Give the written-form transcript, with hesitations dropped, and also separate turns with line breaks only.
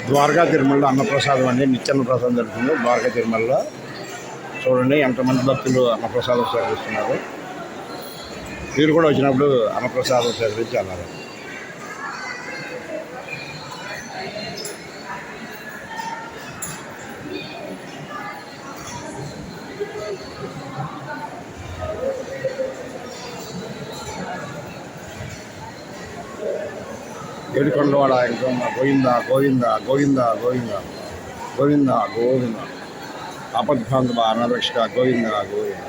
ద్వారకా తిరుమలలో అన్నప్రసాదం అండి, నిత్యాన్న ప్రసాదం జరుగుతుంది ద్వారకా తిరుమలలో. చూడండి ఎంతమంది భక్తులు అన్నప్రసాదం సేకరిస్తున్నారు. మీరు కూడా వచ్చినప్పుడు అన్నప్రసాదం సేకరించి అన్నారు. ఏడుకొండవాడ వెంకమ్మ గోవింద గోవింద గోవింద గోవింద గోవింద గోవింద ఆపద్బాంధవ అనారక్షక గోవింద గోవింద.